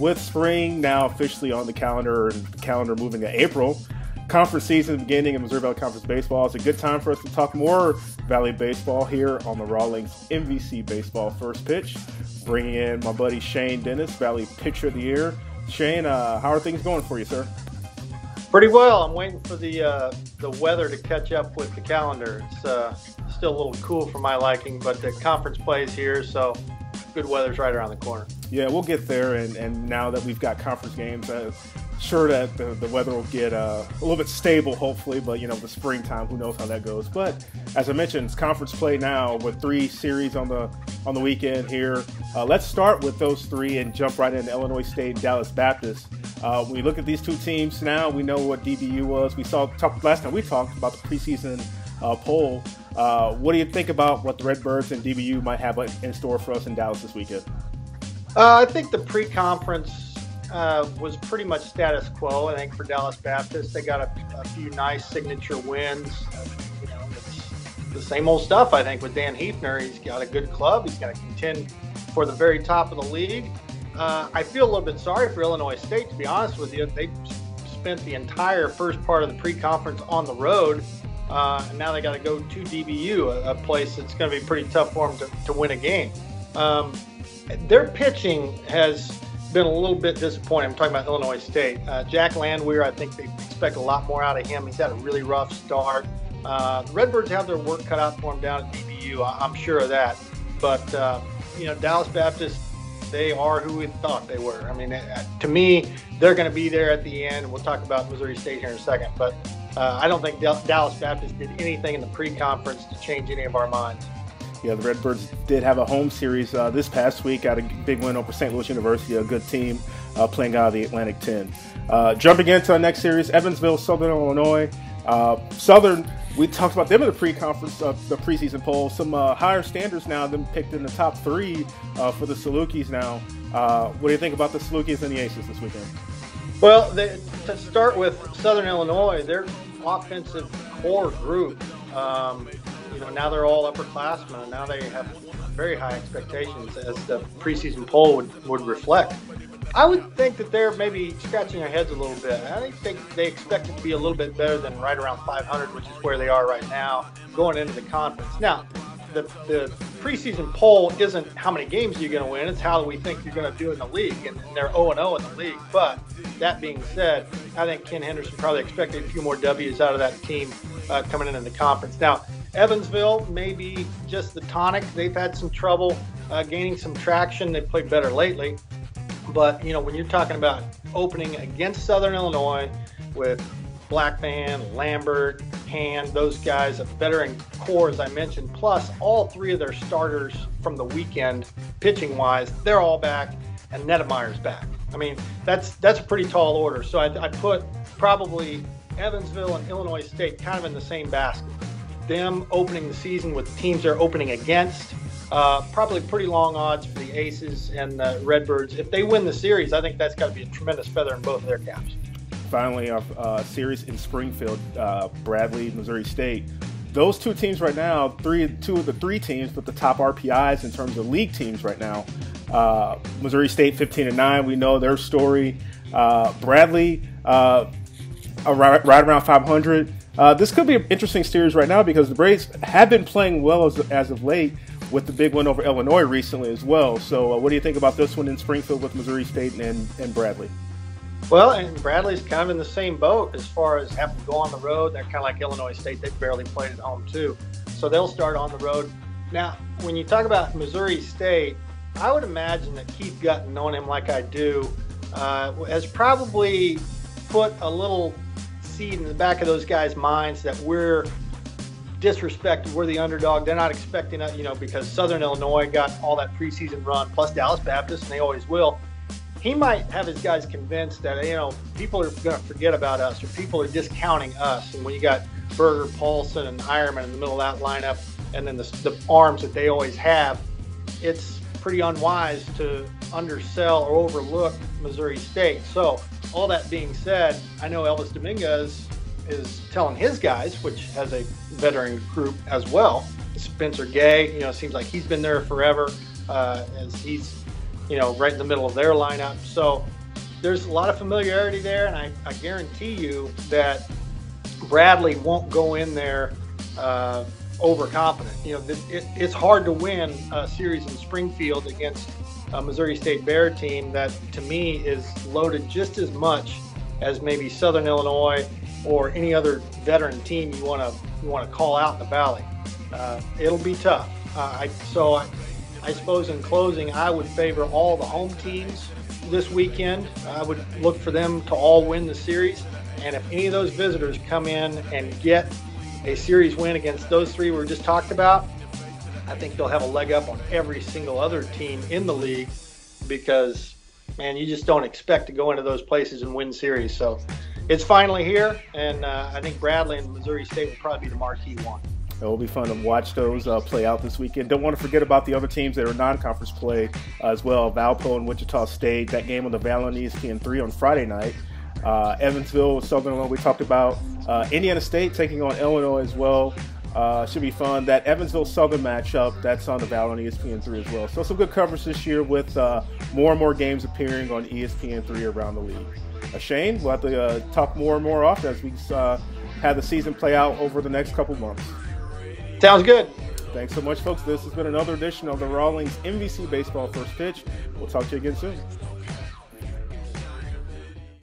with spring now officially on the calendar and the calendar moving to April, conference season beginning in Missouri Valley Conference Baseball, it's a good time for us to talk more Valley Baseball here on the Rawlings MVC Baseball First Pitch. Bringing in my buddy Shane Dennis, Valley Pitcher of the Year. Shane, how are things going for you, sir? Pretty well. I'm waiting for the weather to catch up with the calendar. It's still a little cool for my liking, but the conference plays here, so good weather's right around the corner. Yeah, we'll get there, and now that we've got conference games, sure that the weather will get a little bit stable, hopefully, but, the springtime, who knows how that goes. But as I mentioned, it's conference play now with 3 series on the weekend here. Let's start with those 3 and jump right into Illinois State and Dallas Baptist. When we look at these 2 teams now, we know what DBU was. We saw last time we talked about the preseason poll. What do you think about what the Redbirds and DBU might have in store for us in Dallas this weekend? I think the pre-conference was pretty much status quo. I think for Dallas Baptist, they got a few nice signature wins. It's the same old stuff, I think, with Dan Hefner. He's got a good club. He's got to contend for the very top of the league. I feel a little bit sorry for Illinois State, to be honest with you. They spent the entire first part of the pre-conference on the road, and now they got to go to DBU, a place that's going to be pretty tough for them to win a game. Their pitching has been a little bit disappointing. I'm talking about Illinois State. Jack Landwehr, I think they expect a lot more out of him. He's had a really rough start. The Redbirds have their work cut out for them down at DBU. I'm sure of that. But, Dallas Baptist, they are who we thought they were. I mean, to me, they're going to be there at the end. We'll talk about Missouri State here in a second. But I don't think Dallas Baptist did anything in the pre-conference to change any of our minds. Yeah, the Redbirds did have a home series this past week. Got a big win over St. Louis University, a good team playing out of the Atlantic 10. Jumping into our next series, Evansville, Southern Illinois. Southern, we talked about them in the pre-conference, the preseason poll. Some higher standards now, them picked in the top 3 for the Salukis now. What do you think about the Salukis and the Aces this weekend? Well, to start with Southern Illinois, their offensive core group, now they're all upperclassmen, and now they have very high expectations, as the preseason poll would reflect. I would think that they're maybe scratching their heads a little bit. I think they expect it to be a little bit better than right around 500, which is where they are right now, going into the conference. Now, the preseason poll isn't how many games you're going to win, it's how we think you're going to do in the league, and they're 0-0 in the league. But that being said, I think Ken Henderson probably expected a few more W's out of that team coming into the conference. Now, Evansville may be just the tonic. They've had some trouble gaining some traction. They've played better lately. But, when you're talking about opening against Southern Illinois with Blackman, Lambert, Hand, those guys, a veteran core, as I mentioned, plus all 3 of their starters from the weekend, pitching-wise, they're all back, and Nedemeyer's back. I mean, that's a pretty tall order. So I put probably Evansville and Illinois State kind of in the same basket. Them opening the season with teams they're opening against, probably pretty long odds for the Aces and the Redbirds. If they win the series, I think that's got to be a tremendous feather in both of their caps. Finally, our series in Springfield, Bradley, Missouri State. Those 2 teams right now, 2 of the 3 teams with the top RPIs in terms of league teams right now. Missouri State 15-9, we know their story. Bradley, right around 500. This could be an interesting series right now because the Braves have been playing well as of late, with the big win over Illinois recently as well. So what do you think about this one in Springfield with Missouri State and Bradley? Well, and Bradley's kind of in the same boat as far as having to go on the road. They're kind of like Illinois State. They've barely played at home too. So they'll start on the road. Now, when you talk about Missouri State, I would imagine that Keith Gutton, knowing him like I do, has probably put a little seed in the back of those guys' minds that we're disrespected, we're the underdog. They're not expecting it, because Southern Illinois got all that preseason run, plus Dallas Baptist, and they always will. He might have his guys convinced that, people are going to forget about us, or people are discounting us. And when you got Berger, Paulson, and Ironman in the middle of that lineup, and then the arms that they always have, it's pretty unwise to undersell or overlook Missouri State. So all that being said, I know Elvis Dominguez is telling his guys, which has a veteran group as well, Spencer Gay, seems like he's been there forever, as he's right in the middle of their lineup. So there's a lot of familiarity there, and I guarantee you that Bradley won't go in there overconfident. It's hard to win a series in Springfield against a Missouri State Bear team that, to me, is loaded just as much as maybe Southern Illinois or any other veteran team you want to call out in the Valley. It'll be tough. I suppose in closing, I would favor all the home teams this weekend. I would look for them to all win the series. And if any of those visitors come in and get a series win against those three we just talked about, I think they'll have a leg up on every single other team in the league, because, man, you just don't expect to go into those places and win series. So it's finally here, and I think Bradley and Missouri State will probably be the marquee one. It will be fun to watch those play out this weekend. Don't want to forget about the other teams that are non-conference play as well. Valpo and Wichita State, that game on the Valley on ESPN3 on Friday night. Evansville, Southern Illinois, we talked about. Indiana State taking on Illinois as well. Should be fun. That Evansville-Southern matchup, that's on the Valley on ESPN3 as well. So some good coverage this year with more and more games appearing on ESPN3 around the league. Shane, we'll have to talk more and more often as we have the season play out over the next couple months. Sounds good. Thanks so much, folks. This has been another edition of the Rawlings MVC Baseball First Pitch. We'll talk to you again soon.